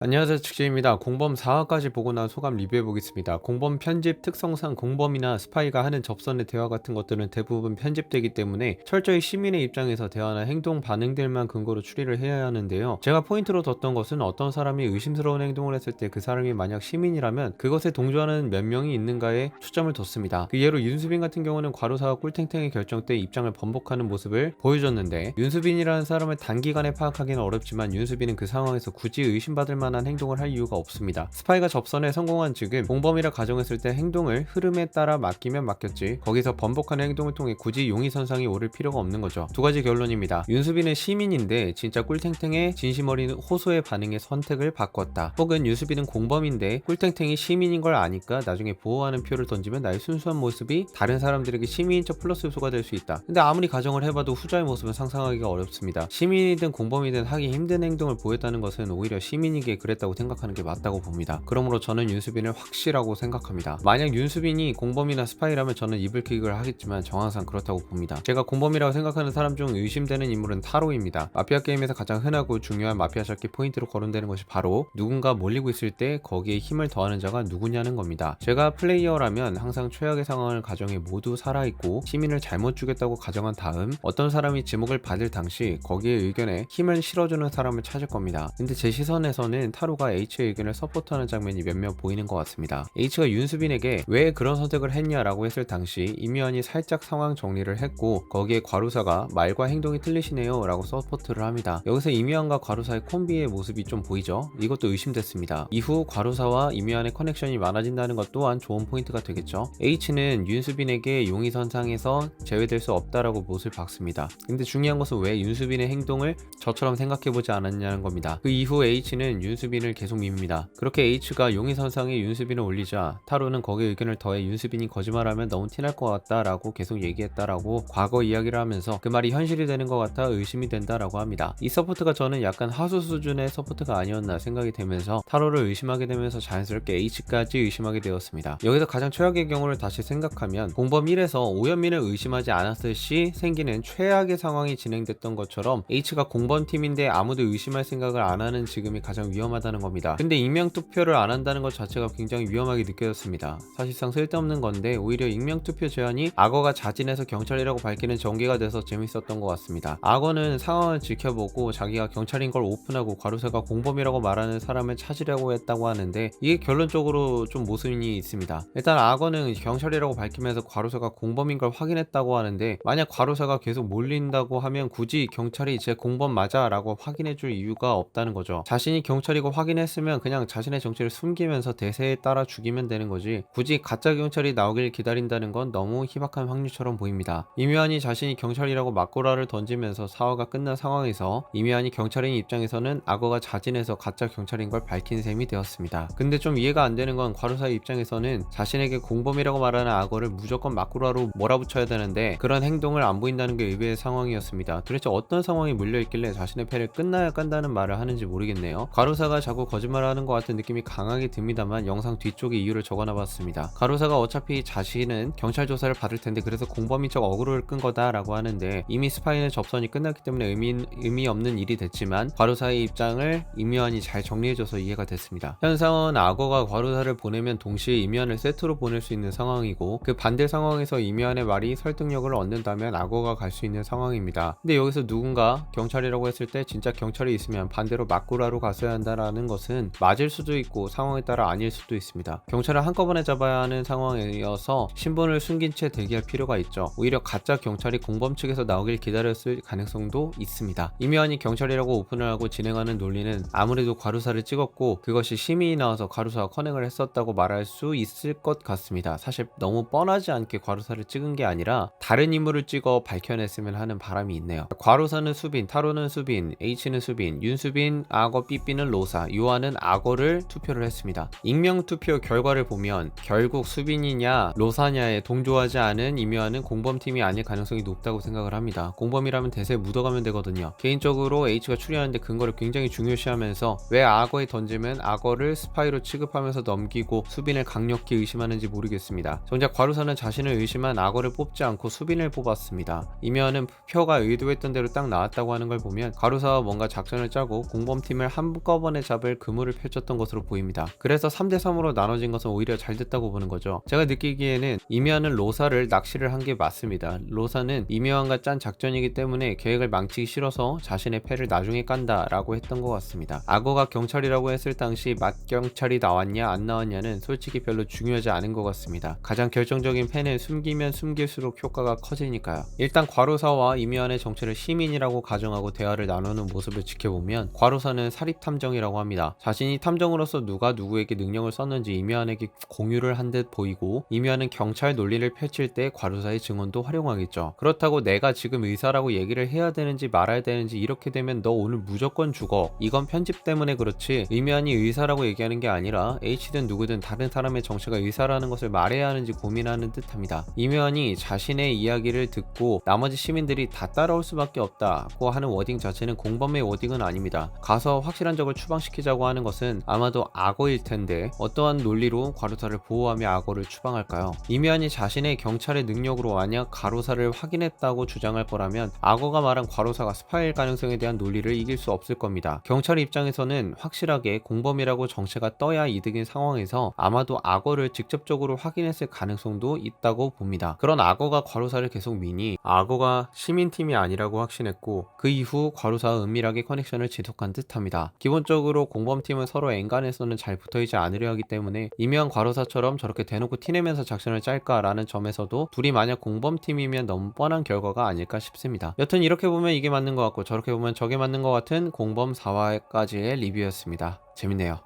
안녕하세요, 측지입니다. 공범 4화까지 보고 난 소감 리뷰해 보겠습니다. 공범 편집 특성상 공범이나 스파이가 하는 접선의 대화 같은 것들은 대부분 편집되기 때문에 철저히 시민의 입장에서 대화나 행동 반응들만 근거로 추리를 해야 하는데요. 제가 포인트로 뒀던 것은 어떤 사람이 의심스러운 행동을 했을 때 그 사람이 만약 시민이라면 그것에 동조하는 몇 명이 있는가에 초점을 뒀습니다. 그 예로 윤수빈 같은 경우는 과로사와 꿀탱탱의 결정 때 입장을 번복하는 모습을 보여줬는데, 윤수빈이라는 사람을 단기간에 파악하기는 어렵지만 윤수빈은 그 상황에서 굳이 의심받을 만한 행동을 할 이유가 없습니다. 스파이가 접선에 성공한 지금 공범이라 가정했을 때 행동을 흐름에 따라 맡기면 맡겼지, 거기서 번복하는 행동을 통해 굳이 용의선상에 오를 필요가 없는 거죠. 두 가지 결론입니다. 윤수빈은 시민인데 진짜 꿀탱탱의 진심 어린 호소의 반응에 선택을 바꿨다, 혹은 윤수빈은 공범인데 꿀탱탱이 시민인 걸 아니까 나중에 보호하는 표를 던지면 나의 순수한 모습이 다른 사람들에게 시민인 척 플러스 요소가 될 수 있다. 근데 아무리 가정을 해봐도 후자의 모습은 상상하기가 어렵습니다. 시민이든 공범이든 하기 힘든 행동을 보였다는 것은 오히려 시민에게 그랬다고 생각하는 게 맞다고 봅니다. 그러므로 저는 윤수빈을 확실하고 생각합니다. 만약 윤수빈이 공범이나 스파이라면 저는 이불킥을 하겠지만 정황상 그렇다고 봅니다. 제가 공범이라고 생각하는 사람 중 의심되는 인물은 타로입니다. 마피아 게임에서 가장 흔하고 중요한 마피아 찾기 포인트로 거론되는 것이 바로 누군가 몰리고 있을 때 거기에 힘을 더하는 자가 누구냐는 겁니다. 제가 플레이어라면 항상 최악의 상황을 가정해 모두 살아있고 시민을 잘못 죽였다고 가정한 다음 어떤 사람이 지목을 받을 당시 거기에 의견에 힘을 실어주는 사람을 찾을 겁니다. 근데 제 시선에서는 타로가 H의 의견을 서포트하는 장면이 몇몇 보이는 것 같습니다. H가 윤수빈에게 왜 그런 선택을 했냐라고 했을 당시 임요한이 살짝 상황 정리를 했고, 거기에 과루사가 말과 행동이 틀리시네요 라고 서포트를 합니다. 여기서 임요한과 과루사의 콤비의 모습이 좀 보이죠? 이것도 의심됐습니다. 이후 과루사와 임요한의 커넥션이 많아진다는 것 또한 좋은 포인트가 되겠죠. H는 윤수빈에게 용의선상에서 제외될 수 없다라고 못을 박습니다. 근데 중요한 것은 왜 윤수빈의 행동을 저처럼 생각해보지 않았냐는 겁니다. 그 이후 H는 윤수빈을 계속 밉니다. 그렇게 H가 용의선상에 윤수빈을 올리자 타로는 거기에 의견을 더해 윤수빈이 거짓말하면 너무 티날 것 같다 라고 계속 얘기했다라고 과거 이야기를 하면서 그 말이 현실이 되는 것 같아 의심이 된다라고 합니다. 이 서포트가 저는 약간 하수 수준의 서포트가 아니었나 생각이 되면서 타로를 의심하게 되면서 자연스럽게 H까지 의심하게 되었습니다. 여기서 가장 최악의 경우를 다시 생각하면 공범 1에서 오현민을 의심하지 않았을 시 생기는 최악의 상황이 진행됐던 것처럼 H가 공범팀인데 아무도 의심할 생각을 안 하는 지금이 가장 위험하다는 겁니다. 근데 익명투표를 안 한다는 것 자체가 굉장히 위험하게 느껴졌습니다. 사실상 쓸데없는 건데 오히려 익명투표 제안이 악어가 자진해서 경찰이라고 밝히는 전개가 돼서 재밌었던 것 같습니다. 악어는 상황을 지켜보고 자기가 경찰인 걸 오픈하고 과루사가 공범이라고 말하는 사람을 찾으려고 했다고 하는데, 이게 결론적으로 좀 모순이 있습니다. 일단 악어는 경찰이라고 밝히면서 과루사가 공범인 걸 확인했다고 하는데, 만약 과루사가 계속 몰린다고 하면 굳이 경찰이 제 공범 맞아 라고 확인해줄 이유가 없다는 거죠. 자신이 경찰이고 확인했으면 그냥 자신의 정체를 숨기면서 대세에 따라 죽이면 되는 거지, 굳이 가짜 경찰이 나오길 기다린다는 건 너무 희박한 확률처럼 보입니다. 임요한이 자신이 경찰이라고 막고라를 던지면서 사화가 끝난 상황에서 임요한이 경찰인 입장에서는 악어가 자진해서 가짜 경찰인 걸 밝힌 셈이 되었습니다. 근데 좀 이해가 안 되는 건 과루사의 입장에서는 자신에게 공범이라고 말하는 악어를 무조건 막고라로 몰아붙여야 되는데 그런 행동을 안 보인다는 게 의외의 상황이었습니다. 도대체 어떤 상황이 물려있길래 자신의 패를 끝나야 깐다는 말을 하는지 모르겠네요. 과루사가 자꾸 거짓말하는 것 같은 느낌이 강하게 듭니다만 영상 뒤쪽에 이유를 적어놔봤습니다. 과루사가 어차피 자신은 경찰 조사를 받을 텐데 그래서 공범인 척 어그로를 끈 거다 라고 하는데, 이미 스파이는 접선이 끝났기 때문에 의미 없는 일이 됐지만 과루사의 입장을 임요한이 잘 정리해줘서 이해가 됐습니다. 현 상황은 악어가 과루사를 보내면 동시에 임요한을 세트로 보낼 수 있는 상황이고, 그 반대 상황에서 임요한의 말이 설득력을 얻는다면 악어가 갈 수 있는 상황입니다. 근데 여기서 누군가 경찰이라고 했을 때 진짜 경찰이 있으면 반대로 막구라로 갔어야 한다라는 것은 맞을 수도 있고 상황에 따라 아닐 수도 있습니다. 경찰을 한꺼번에 잡아야 하는 상황이어서 신분을 숨긴 채 대기할 필요가 있죠. 오히려 가짜 경찰이 공범 측에서 나오길 기다렸을 가능성도 있습니다. 임요한이 경찰이라고 오픈을 하고 진행하는 논리는 아무래도 과루사를 찍었고 그것이 시민이 나와서 과루사와 커넥을 했었다고 말할 수 있을 것 같습니다. 사실 너무 뻔하지 않게 과루사를 찍은 게 아니라 다른 인물을 찍어 밝혀냈으면 하는 바람이 있네요. 과루사는 수빈, 타로는 수빈, H는 수빈, 윤수빈, 악어, 삐삐는 로사, 요한은 악어를 투표를 했습니다. 익명투표 결과를 보면 결국 수빈이냐 로사냐에 동조하지 않은 임요한은 공범팀이 아닐 가능성이 높다고 생각을 합니다. 공범이라면 대세에 묻어가면 되거든요. 개인적으로 H가 추리하는데 근거를 굉장히 중요시하면서 왜 악어에 던지면 악어를 스파이로 취급하면서 넘기고 수빈을 강력히 의심하는지 모르겠습니다. 정작 과루사는 자신을 의심한 악어를 뽑지 않고 수빈을 뽑았습니다. 임요한은 표가 의도했던 대로 딱 나왔다고 하는 걸 보면 과루사와 뭔가 작전을 짜고 공범팀을 한꺼번에 한꺼번에 잡을 그물을 펼쳤던 것으로 보입니다. 그래서 3대3으로 나눠진 것은 오히려 잘 됐다고 보는 거죠. 제가 느끼기에는 이묘한은 로사를 낚시를 한 게 맞습니다. 로사는 이묘한과 짠 작전이기 때문에 계획을 망치기 싫어서 자신의 패를 나중에 깐다 라고 했던 것 같습니다. 악어가 경찰이라고 했을 당시 맞경찰이 나왔냐 안 나왔냐는 솔직히 별로 중요하지 않은 것 같습니다. 가장 결정적인 패는 숨기면 숨길수록 효과가 커지니까요. 일단 과로사와 이묘한의 정체를 시민이라고 가정하고 대화를 나누는 모습을 지켜보면 과로사는 사립탐정이라고 합니다. 자신이 탐정으로서 누가 누구에게 능력을 썼는지 이묘한에게 공유를 한 듯 보이고, 이묘한은 경찰 논리를 펼칠 때 과로사의 증언도 활용하겠죠. 그렇다고 내가 지금 의사라고 얘기를 해야 되는지 말아야 되는지 이렇게 되면 너 오늘 무조건 죽어, 이건 편집 때문에 그렇지 이묘한이 의사라고 얘기하는 게 아니라 H든 누구든 다른 사람의 정체가 의사라는 것을 말해야 하는지 고민하는 듯합니다. 이묘한이 자신의 이야기를 듣고 나머지 시민들이 다 따라올 수밖에 없다고 하는 워딩 자체는 공범의 워딩은 아닙니다. 가서 확실한 적을 추방시키자고 하는 것은 아마도 악어일 텐데 어떠한 논리로 과로사를 보호하며 악어를 추방할까요? 이묘한이 자신의 경찰의 능력으로 만약 과로사를 확인했다고 주장할 거라면 악어가 말한 과로사가 스파이일 가능성에 대한 논리를 이길 수 없을 겁니다. 경찰 입장에서는 확실하게 공범이라고 정체가 떠야 이득인 상황에서 아마도 악어를 직접적으로 확인했을 가능성도 있다고 봅니다. 그런 악어가 과로사를 계속 미니 악어가 시민팀이 아니라고 확신했고 그 이후 과로사와 은밀하게 커넥션을 지속한 듯합니다. 기본적으로 공범팀은 서로 엔간에서는 잘 붙어있지 않으려 하기 때문에 이묘한 과로사처럼 저렇게 대놓고 티내면서 작전을 짤까라는 점에서도 둘이 만약 공범팀이면 너무 뻔한 결과가 아닐까 싶습니다. 여튼 이렇게 보면 이게 맞는 것 같고 저렇게 보면 저게 맞는 것 같은 공범 4화까지의 리뷰였습니다. 재밌네요.